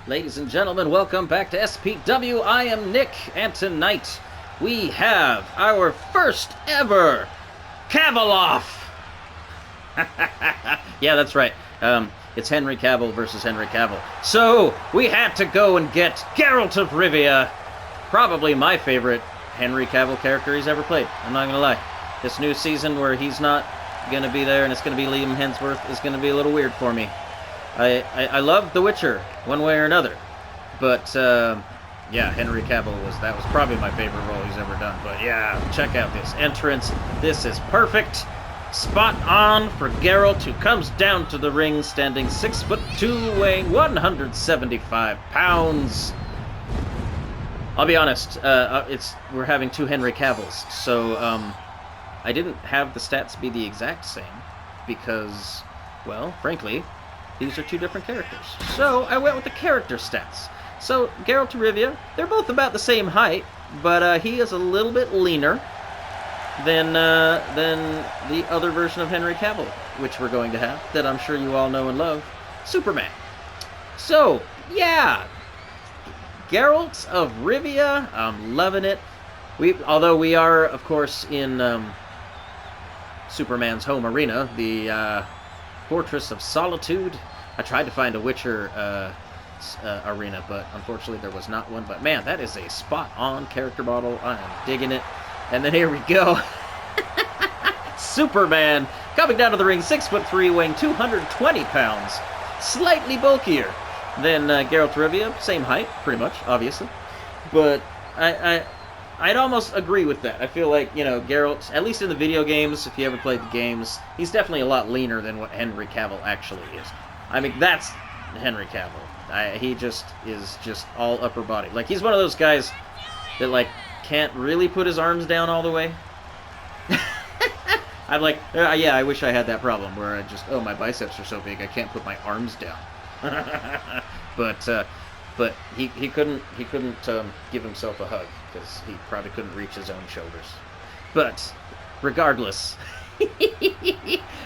Ladies and gentlemen, welcome back to SPW. I am Nick, and tonight we have our first ever Cavill-off. Yeah, that's right. It's Henry Cavill versus Henry Cavill. So, we had to go and get Geralt of Rivia. Probably my favorite Henry Cavill character he's ever played. I'm not gonna lie. This new season where he's not gonna be there and it's gonna be Liam Hemsworth is gonna be a little weird for me. I love The Witcher, one way or another. But, yeah, Henry Cavill that was probably my favorite role he's ever done. But yeah, check out this entrance. This is perfect. Spot on for Geralt, who comes down to the ring standing 6'2", weighing 175 pounds. I'll be honest, we're having two Henry Cavills, so I didn't have the stats be the exact same because, well, frankly, these are two different characters. So I went with the character stats. So Geralt of Rivia, they're both about the same height, but he is a little bit leaner than the other version of Henry Cavill, which we're going to have, that I'm sure you all know and love, Superman. So, yeah, Geralt of Rivia, I'm loving it. Although we are, of course, in Superman's home arena, the Fortress of Solitude. I tried to find a Witcher arena, but unfortunately there was not one. But man, that is a spot-on character model. I am digging it. And then here we go. Superman coming down to the ring, 6'3", weighing 220 pounds. Slightly bulkier than Geralt of Rivia. Same height, pretty much, obviously. But I'd almost agree with that. I feel like, Geralt, at least in the video games, if you ever played the games, he's definitely a lot leaner than what Henry Cavill actually is. I mean, that's Henry Cavill. He just is just all upper body. Like, he's one of those guys that, like, can't really put his arms down all the way. I'm like, yeah, I wish I had that problem where I just, my biceps are so big I can't put my arms down. But he couldn't give himself a hug because he probably couldn't reach his own shoulders. But regardless,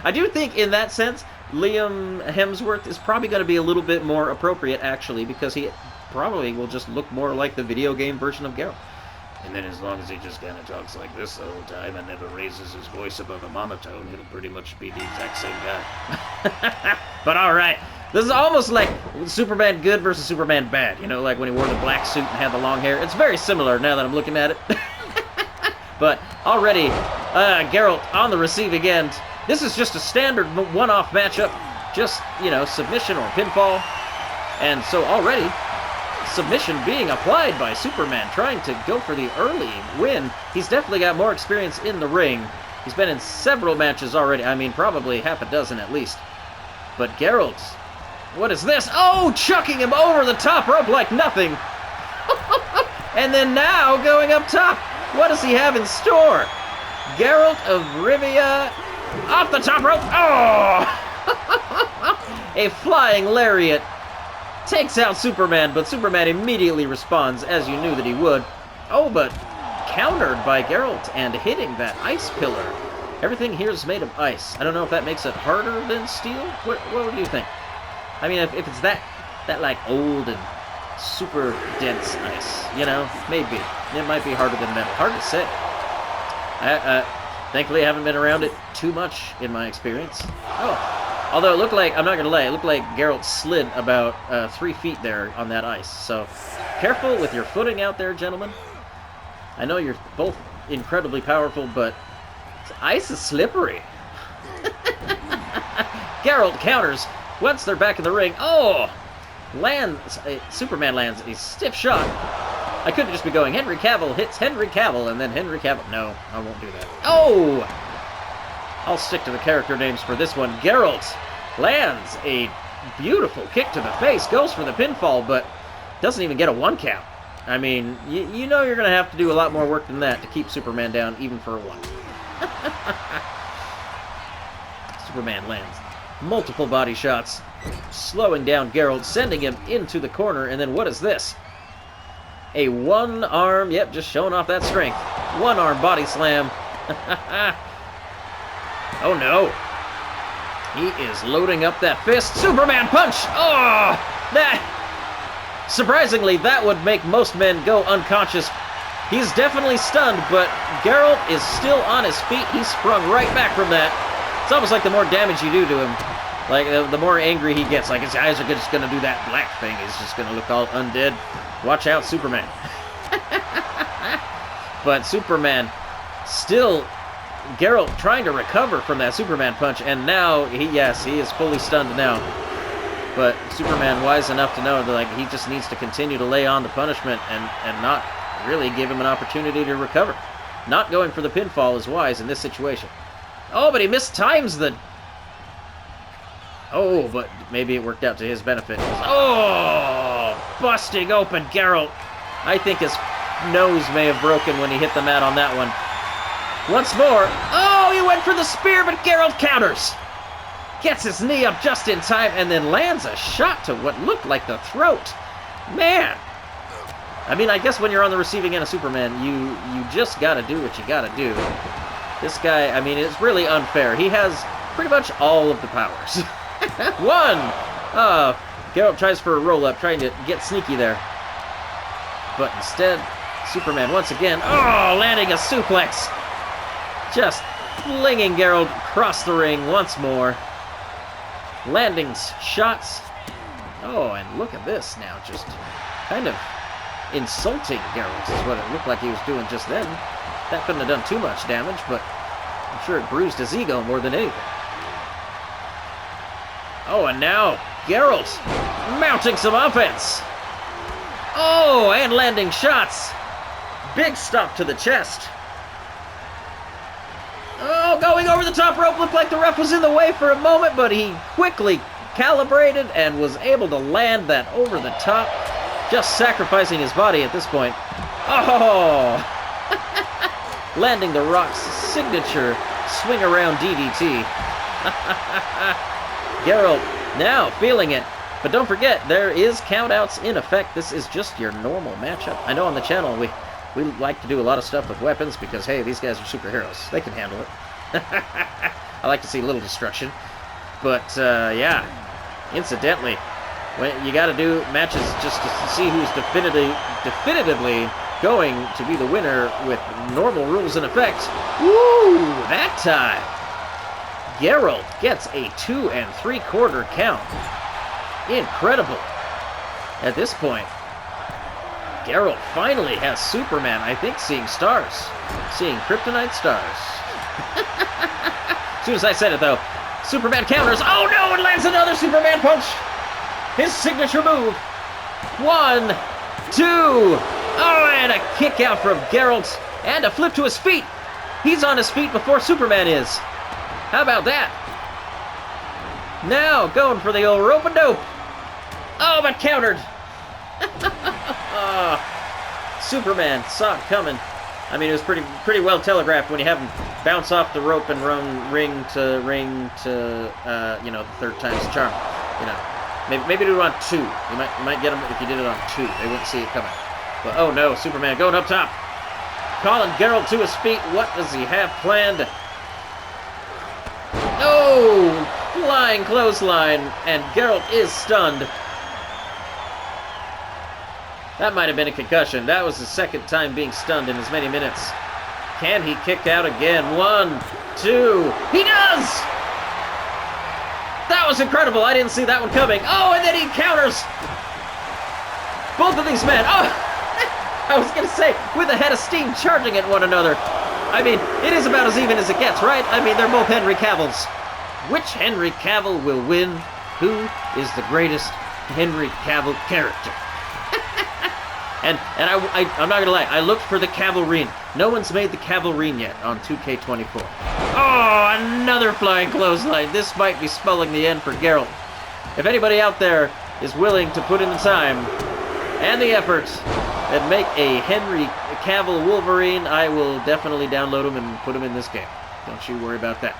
I do think in that sense Liam Hemsworth is probably going to be a little bit more appropriate actually, because he probably will just look more like the video game version of Geralt. And then as long as he just kind of talks like this the whole time and never raises his voice above a monotone, he'll pretty much be the exact same guy. But alright. This is almost like Superman good versus Superman bad. Like when he wore the black suit and had the long hair. It's very similar now that I'm looking at it. But already, Geralt on the receiving end. This is just a standard one-off matchup. Just, submission or pinfall. And so already, submission being applied by Superman, trying to go for the early win. He's definitely got more experience in the ring. He's been in several matches already. I mean, probably half a dozen at least. But Geralt, what is this? Oh, chucking him over the top rope like nothing. And then now going up top. What does he have in store? Geralt of Rivia off the top rope. Oh! A flying lariat takes out Superman, but Superman immediately responds, as you knew that he would. Oh, but countered by Geralt and hitting that ice pillar. Everything here is made of ice. I don't know if that makes it harder than steel. What do you think? I mean, if it's that like old and super dense ice, maybe it might be harder than metal. Hard to say. Thankfully, I haven't been around it too much in my experience. Oh, although it looked like, I'm not gonna lie, it looked like Geralt slid about 3 feet there on that ice. So careful with your footing out there, gentlemen. I know you're both incredibly powerful, but ice is slippery. Geralt counters once they're back in the ring. Oh! Superman lands a stiff shot. I couldn't just be going, Henry Cavill hits Henry Cavill, and then Henry Cavill. No, I won't do that. Oh! I'll stick to the character names for this one. Geralt lands a beautiful kick to the face, goes for the pinfall, but doesn't even get a 1 count. I mean, you know you're going to have to do a lot more work than that to keep Superman down, even for a 1. Superman lands multiple body shots, slowing down Geralt, sending him into the corner, and then what is this? A one-arm, yep, just showing off that strength. One-arm body slam. Oh no. He is loading up that fist. Superman punch! Oh! That Surprisingly, that would make most men go unconscious. He's definitely stunned, but Geralt is still on his feet. He sprung right back from that. It's almost like the more damage you do to him, like the more angry he gets. Like his eyes are just going to do that black thing. He's just going to look all undead. Watch out, Superman. But Superman still, Geralt trying to recover from that Superman punch, and now, he is fully stunned now. But Superman wise enough to know that like he just needs to continue to lay on the punishment and not really give him an opportunity to recover. Not going for the pinfall is wise in this situation. Oh, but he mistimes the... Oh, but maybe it worked out to his benefit. Oh, busting open Geralt. I think his nose may have broken when he hit the mat on that one. Once more. Oh, he went for the spear, but Geralt counters. Gets his knee up just in time and then lands a shot to what looked like the throat. Man. I mean, I guess when you're on the receiving end of Superman, you just got to do what you got to do. This guy, I mean, it's really unfair. He has pretty much all of the powers. One! Geralt tries for a roll-up, trying to get sneaky there. But instead, Superman once again, landing a suplex. Just flinging Geralt across the ring once more. Landing shots. Oh, and look at this now, just kind of insulting Geralt is what it looked like he was doing just then. That couldn't have done too much damage, but I'm sure it bruised his ego more than anything. Oh, and now Geralt mounting some offense. Oh, and landing shots. Big stop to the chest. Oh, going over the top rope. Looked like the ref was in the way for a moment, but he quickly calibrated and was able to land that over the top. Just sacrificing his body at this point. Oh! Landing the Rock's signature swing around DDT. Geralt now feeling it. But don't forget, there is countouts in effect. This is just your normal matchup. I know on the channel we like to do a lot of stuff with weapons because, hey, these guys are superheroes. They can handle it. I like to see a little destruction. But, yeah, incidentally, when you got to do matches just to see who's definitively going to be the winner with normal rules in effect. Woo! That time, Geralt gets a 2 3/4 count. Incredible. At this point, Geralt finally has Superman, I think, seeing stars. Seeing kryptonite stars. As soon as I said it, though, Superman counters. Oh, no, and lands another Superman punch. His signature move. 1, 2. Oh, and a kick out from Geralt. And a flip to his feet. He's on his feet before Superman is. How about that? Now, going for the old rope-a-dope. Oh, but countered. Superman saw it coming. I mean, it was pretty well telegraphed when you have him bounce off the rope and run ring to, you know, the third time's the charm. You know, maybe do it on 2. You might get him if you did it on 2. They wouldn't see it coming. But oh no, Superman going up top, calling Geralt to his feet. What does he have planned? Oh, flying clothesline, and Geralt is stunned. That might have been a concussion. That was the second time being stunned in as many minutes. Can he kick out again? 1, 2. He does! That was incredible. I didn't see that one coming. Oh, and then he counters. Both of these men. Oh, I was going to say, with a head of steam charging at one another. I mean, it is about as even as it gets, right? I mean, they're both Henry Cavills. Which Henry Cavill will win? Who is the greatest Henry Cavill character? And I'm not going to lie, I looked for the Cavalrine. No one's made the Cavalrine yet on 2K24. Oh, another flying clothesline. This might be spelling the end for Geralt. If anybody out there is willing to put in the time and the effort and make a Henry Cavill Wolverine, I will definitely download him and put him in this game. Don't you worry about that.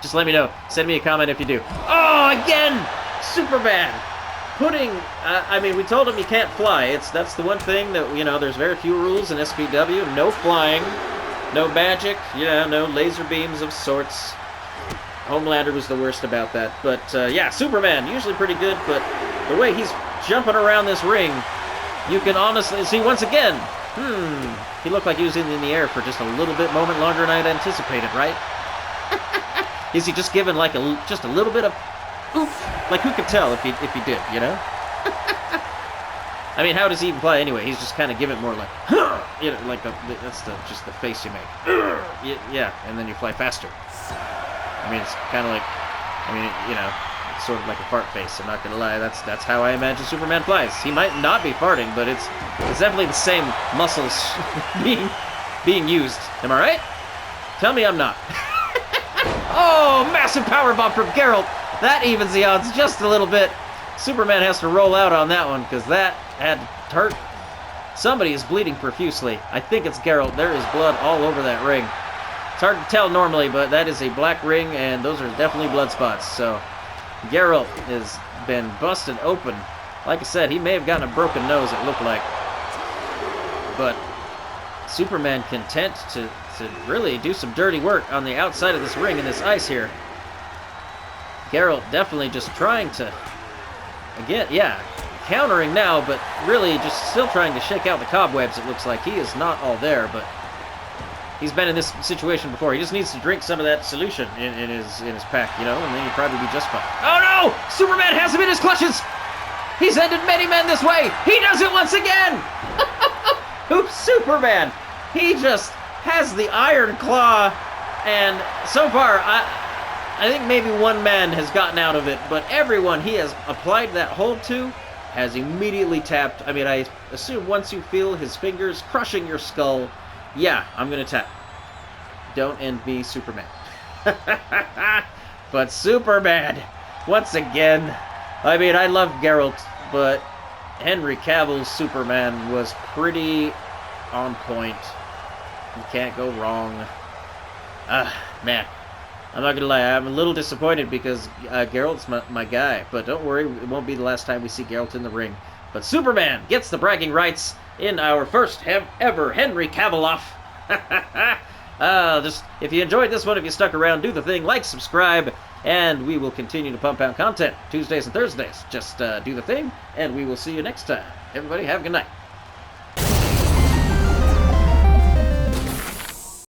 Just let me know. Send me a comment if you do. Oh, again! Superman! Putting, I mean, we told him you can't fly. That's the one thing that, you know, there's very few rules in SPW. No flying, no magic, you know, no laser beams of sorts. Homelander was the worst about that. But, yeah, Superman, usually pretty good, but the way he's jumping around this ring, you can honestly see once again, he looked like he was in the air for just a little bit moment longer than I had anticipated, right? Is he just giving like just a little bit of oof? Like who could tell if he did, you know? I mean, how does he even play anyway? He's just kind of giving it more like, you know, like that's just the face you make. Yeah, and then you fly faster. I mean, it's kind of like, I mean, you know, it's sort of like a fart face. I'm not gonna lie, that's how I imagine Superman flies. He might not be farting, but it's definitely the same muscles being used. Am I right? Tell me I'm not. Oh, massive powerbomb from Geralt. That evens the odds just a little bit. Superman has to roll out on that one because that had hurt. Somebody is bleeding profusely. I think it's Geralt. There is blood all over that ring. It's hard to tell normally, but that is a black ring, and those are definitely blood spots. So Geralt has been busted open. Like I said, he may have gotten a broken nose, it looked like. But Superman content to really do some dirty work on the outside of this ring in this ice here. Geralt definitely just trying to, again, yeah, countering now, but really just still trying to shake out the cobwebs, it looks like. He is not all there, but he's been in this situation before. He just needs to drink some of that solution in his pack, you know, and then he'd probably be just fine. Oh no! Superman has him in his clutches! He's ended many men this way! He does it once again! Oops, Superman! He just has the iron claw, and so far, I think maybe one man has gotten out of it, but everyone he has applied that hold to has immediately tapped. I mean, I assume once you feel his fingers crushing your skull, yeah, I'm going to tap. Don't end me, Superman. But Superman, once again, I mean, I love Geralt, but Henry Cavill's Superman was pretty on point. You can't go wrong. Man. I'm not gonna lie, I'm a little disappointed because Geralt's my guy, but don't worry, it won't be the last time we see Geralt in the ring. But Superman gets the bragging rights in our first ever Henry Cavill-off. Just, if you enjoyed this one, if you stuck around, do the thing, like, subscribe, and we will continue to pump out content Tuesdays and Thursdays. Just do the thing, and we will see you next time. Everybody, have a good night.